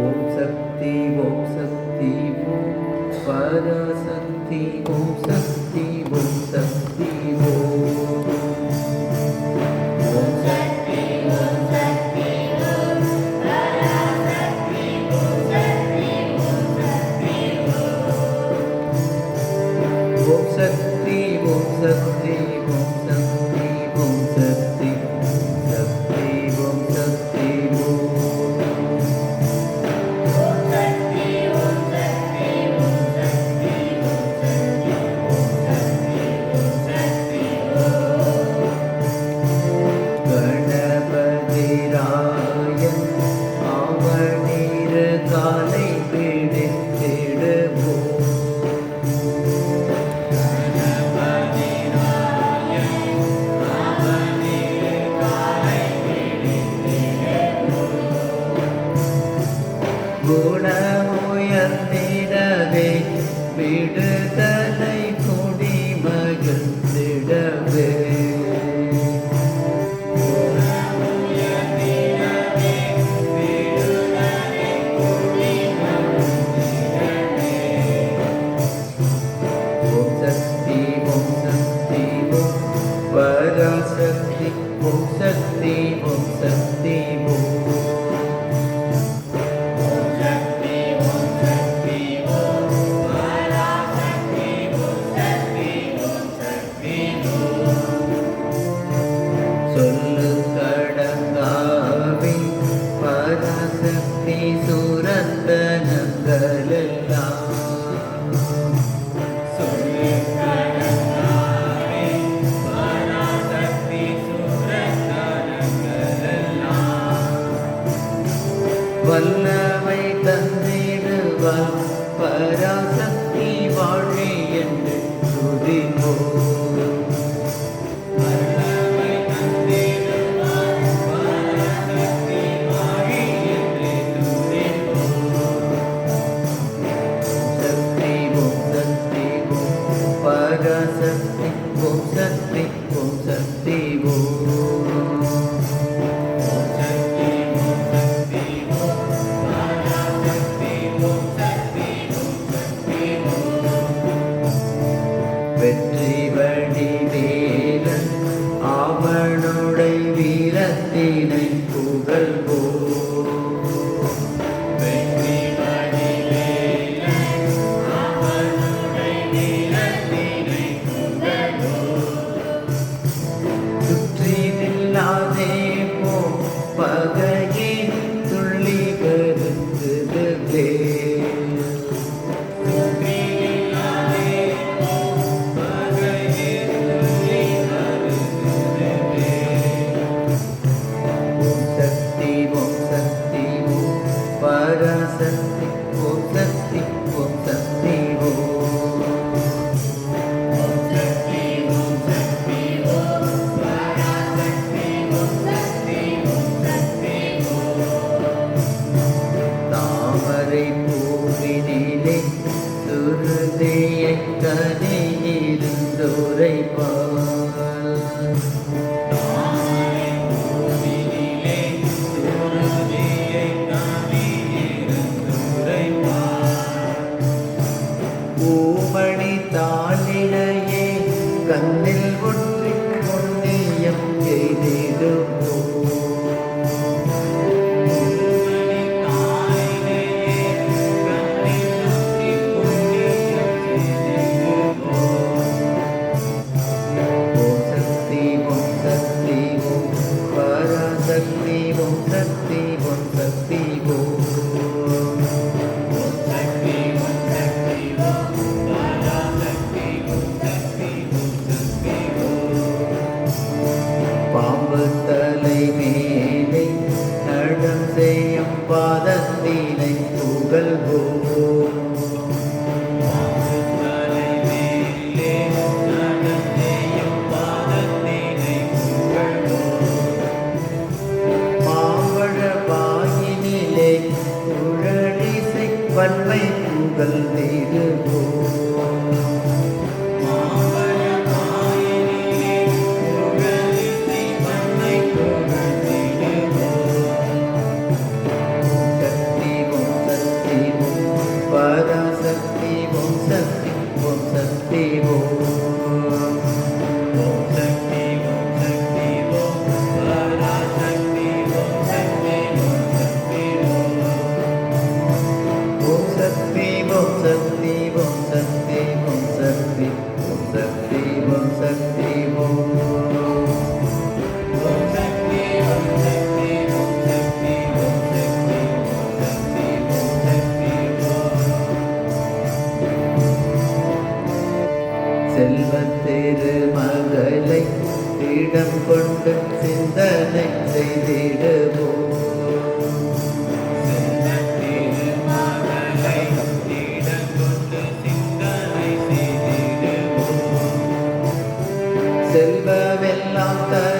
ஓம் சக்தி ஓம் சக்தி ஓம் பராசக்தி ஓம் சக்தி ஓம் சக்தி ஓம் ஓம் சக்தி ஓம் சக்தி ஓம் பராசக்தி ஓம் சக்தி ஓம் சக்தி ஓம் சக்தி ஓம் சக்தி ஓம் சக்தி ஓம் சக்தி சக்தி ஓம் சக்தி ஓம் காலை பிடித்திடுவோம் குணமுயர்ந்திடவே விடுதலை கொடி மகிழ்ந்திடவே பராசக்தி ஓம் சக்தி ஓம் சக்தி ஓம் சக்தி ஓம் சக்தி ஓம் பராசக்தி ஓம் சக்தி ஓம் சக்தி சொல்லு கடங்காவி பராசக்தி சுரந்தனங்களெல்லாம் வல்லமை தந்திடுவார் பராசக்தி வாழி என்று துதிப்போம் வல்லமை தந்திடுவார் பராசக்தி வாழி என்று துதிப்போம் சக்தி ஓம் சக்தி ஓம் பராசக்தி ஓம் சக்தி ஓம் சக்தி ஓம் வெற்றி வடிவேலன் அவனுடைய வீரத்தினை புகழ்வோம் வெற்றி வடிவேலன் அவனுடைய வீரத்தினை புகழ்வோம் சுற்றி நில்லாதே போ பகையே துள்ளி கருத்துதே பராசக்தி ஓம் சக்தி ஓம் சக்தி ஓம் சக்தி ஓம் சக்தி ஓம் பராசக்தி ஓம் சக்தி ஓம் சக்தி தாமரை பூவினிலே சுருதிய கனியிருந்தோரை பூமணி தாளினையே கண்ணில் ஒற்றி பொன்னியம் செய்திடுவோம் ஓம் சக்தி ஓம் சக்தி ஓம் பராசக்தி ஓம் சக்தி ஓம் சக்தி ஓம் பாம்பு தலை திடம் கொண்டு சிந்தனை செய்திடுவோம். செல்வமெல்லாம் தர